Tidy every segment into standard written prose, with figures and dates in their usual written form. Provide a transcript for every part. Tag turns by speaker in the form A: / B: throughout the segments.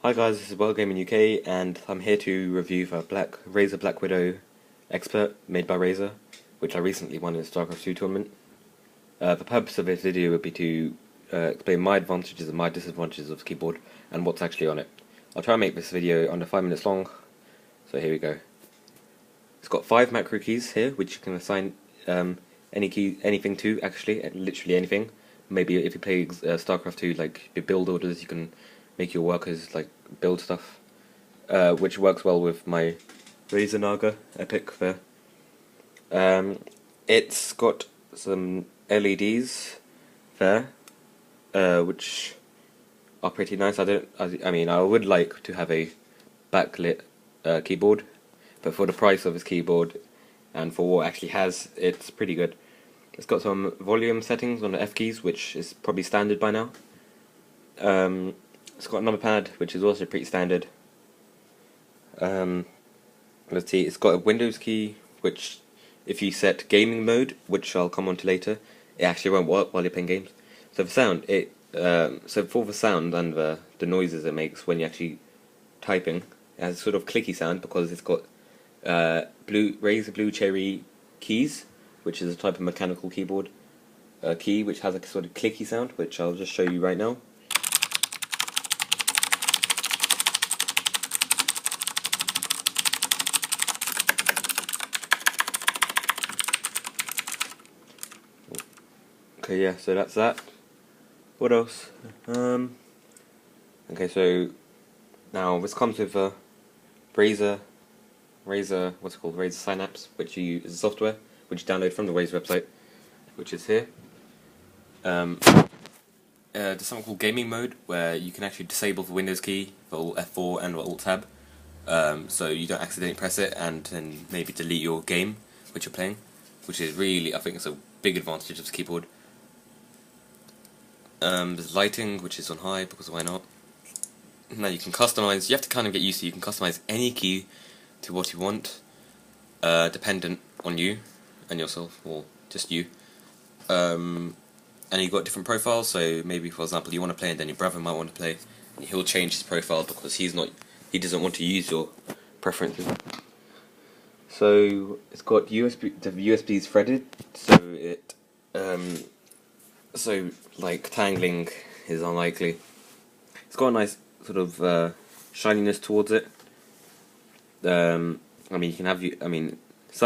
A: Hi guys, this is World Gaming UK, and I'm here to review the Razer Black Widow Expert made by Razer, which I recently won in the StarCraft 2 tournament. The purpose of this video would be to explain my advantages and my disadvantages of the keyboard and what's actually on it. I'll try and make this video under 5 minutes long, so here we go. It's got 5 macro keys here, which you can assign anything to, actually, literally anything. Maybe if you play StarCraft 2, like your build orders, you can make your workers like build stuff, which works well with my Razer Naga Epic there. It's got some LEDs there, which are pretty nice. I would like to have a backlit keyboard, but for the price of this keyboard and for what it actually has, it's pretty good. It's got some volume settings on the F keys, which is probably standard by now. It's got a number pad, which is also pretty standard. Let's see, it's got a Windows key, which if you set gaming mode, which I'll come on to later, it actually won't work while you're playing games. So for sound, so for the sound and the noises it makes when you're actually typing, it has a sort of clicky sound because it's got Razer Blue Cherry keys, which is a type of mechanical keyboard key, which has a sort of clicky sound, which I'll just show you right now. Okay, yeah, so that's that. What else? Okay, so now this comes with Razer, what's it called? Razer Synapse, which you use as a software, which you download from the Razer website, which is here. There's something called gaming mode, where you can actually disable the Windows key, the Alt F4 and the Alt Tab, so you don't accidentally press it and then maybe delete your game which you're playing, which is really, I think it's a big advantage of this keyboard. There's lighting, which is on high, because why not? Now you can customize, you have to kind of get used to, you can customize any key to what you want, dependent on you and yourself, or just you. And you've got different profiles, so maybe for example you want to play and then your brother might want to play, and he'll change his profile because he doesn't want to use your preferences. So it's got the USB is threaded, so like tangling is unlikely. It's got a nice sort of shininess towards it. Some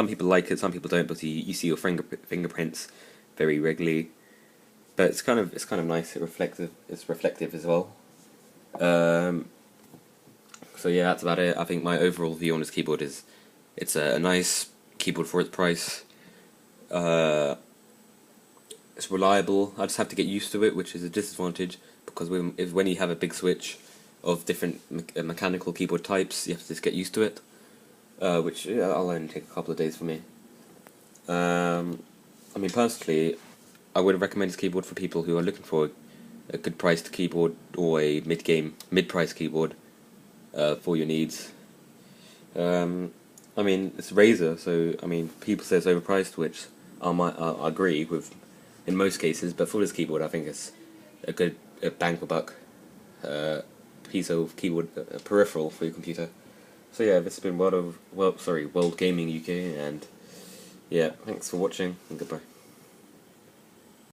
A: people like it, some people don't, because you see your fingerprints very regularly. But it's kind of nice. It's reflective as well. So yeah, that's about it. I think my overall view on this keyboard is it's a nice keyboard for its price. It's reliable. I just have to get used to it, which is a disadvantage, because when you have a big switch of different mechanical keyboard types, you have to just get used to it, which I'll only take a couple of days for me. Personally, I would recommend this keyboard for people who are looking for a good priced keyboard or a mid-price keyboard for your needs. It's Razer, so people say it's overpriced, which I agree with in most cases, but for this keyboard I think it's a good bang for buck piece of keyboard peripheral for your computer. So yeah, this has been World Gaming UK, and yeah, thanks for watching and goodbye.